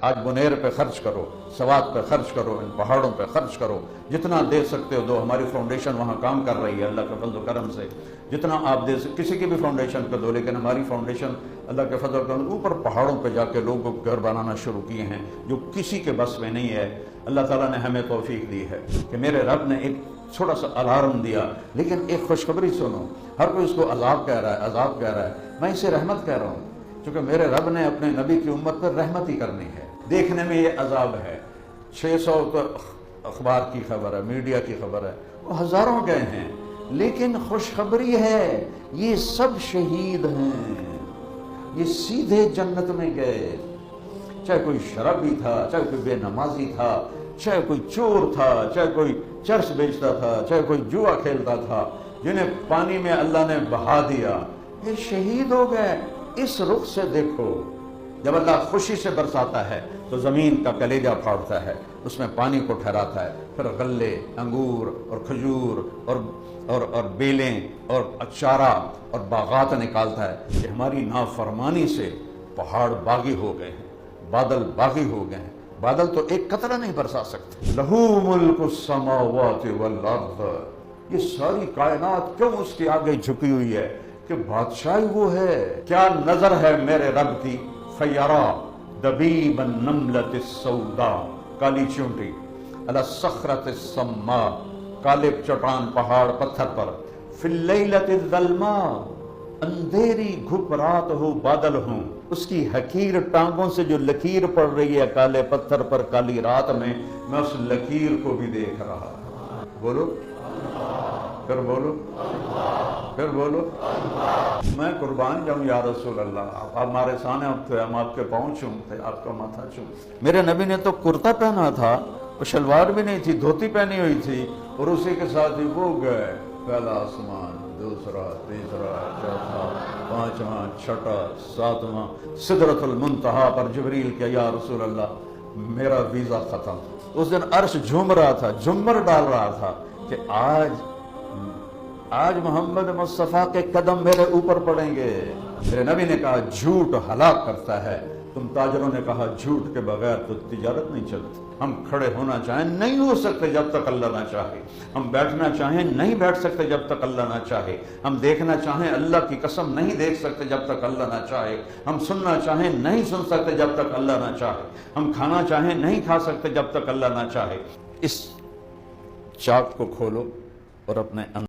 آج منیر پہ خرچ کرو، سوات پہ خرچ کرو، ان پہاڑوں پہ خرچ کرو، جتنا دے سکتے ہو دو. ہماری فاؤنڈیشن وہاں کام کر رہی ہے اللہ کے فضل و کرم سے. جتنا آپ دے سکتے، کسی کی بھی فاؤنڈیشن پہ دو، لیکن ہماری فاؤنڈیشن اللہ کے فضل و کرم اوپر پہاڑوں پہ جا کے لوگوں کو گھر بنانا شروع کیے ہیں جو کسی کے بس میں نہیں ہے. اللہ تعالیٰ نے ہمیں توفیق دی ہے کہ میرے رب نے ایک چھوٹا سا الارم دیا، لیکن ایک خوشخبری سنو. ہر کوئی اس کو عذاب کہہ رہا ہے، عذاب کہہ رہا ہے، میں اسے رحمت کہہ رہا ہوں، کیونکہ میرے رب نے اپنے نبی کی امت پر رحمت ہی کرنی ہے. دیکھنے میں یہ عذاب ہے، 600 تو اخبار کی خبر ہے، میڈیا کی خبر ہے، وہ ہزاروں گئے ہیں، لیکن خوشخبری ہے یہ سب شہید ہیں، یہ سیدھے جنت میں گئے. چاہے کوئی شرابی تھا، چاہے کوئی بے نمازی تھا، چاہے کوئی چور تھا، چاہے کوئی چرس بیچتا تھا، چاہے کوئی جوا کھیلتا تھا، جنہیں پانی میں اللہ نے بہا دیا، یہ شہید ہو گئے. اس رخ سے دیکھو، جب اللہ خوشی سے برساتا ہے تو زمین کا کلیجہ پھاڑتا ہے، اس میں پانی کو ٹھہراتا ہے، پھر غلے، انگور اور کھجور اور بیلیں اور چارہ اور باغات نکالتا ہے. کہ ہماری نافرمانی سے پہاڑ باغی ہو گئے ہیں، بادل باغی ہو گئے ہیں. بادل تو ایک قطرہ نہیں برسا سکتے. لہو ملک السماوات والارض، یہ ساری کائنات کیوں اس کے آگے جھکی ہوئی ہے؟ کہ بادشاہی وہ ہے. کیا نظر ہے میرے رب کی؟ فیرا دبیب النملۃ السوداء، کالی چونٹی، علی الصخرۃ الصماء، کالے چٹان پہاڑ پتھر پر، فی اللیلۃ الظلماء، اندھیری گھپ رات ہو بادل ہوں، اس کی حقیر ٹانگوں سے جو لکیر پڑ رہی ہے کالے پتھر پر کالی رات میں اس لکیر کو بھی دیکھ رہا. بولو پھر بولو پھر بولو. میں قربان جاؤں یا رسول اللہ، آپ ہمارے سامنے اب تھے، ہم آپ کے پاؤں چومتے، آپ کا ماتھا چومتے. میرے نبی نے تو کرتا پہنا تھا، وہ شلوار بھی نہیں تھی، دھوتی پہنی ہوئی تھی، اور اسی کے ساتھ ہی وہ گئے پہلا آسمان، دوسرا، تیسرا، چوتھا، پانچواں، چھٹا، ساتواں، سدرۃ المنتہا پر جبریل کیا یا رسول اللہ میرا ویزا ختم. اس دن عرش جھوم رہا تھا، جھمر ڈال رہا تھا کہ آج محمد مصطفیٰ کے قدم میرے اوپر پڑیں گے. میرے نبی نے کہا جھوٹ ہلاک کرتا ہے. تم تاجروں نے کہا جھوٹ کے بغیر تو تجارت نہیں چلتی. ہم کھڑے ہونا چاہیں نہیں ہو سکتے جب تک اللہ نہ چاہے، ہم بیٹھنا چاہیں نہیں بیٹھ سکتے جب تک اللہ نہ چاہے، ہم دیکھنا چاہیں اللہ کی قسم نہیں دیکھ سکتے جب تک اللہ نہ چاہے، ہم سننا چاہیں نہیں سن سکتے جب تک اللہ نہ چاہے، ہم کھانا چاہیں نہیں کھا سکتے جب تک اللہ نہ چاہے. اس چاک کو کھولو اور اپنے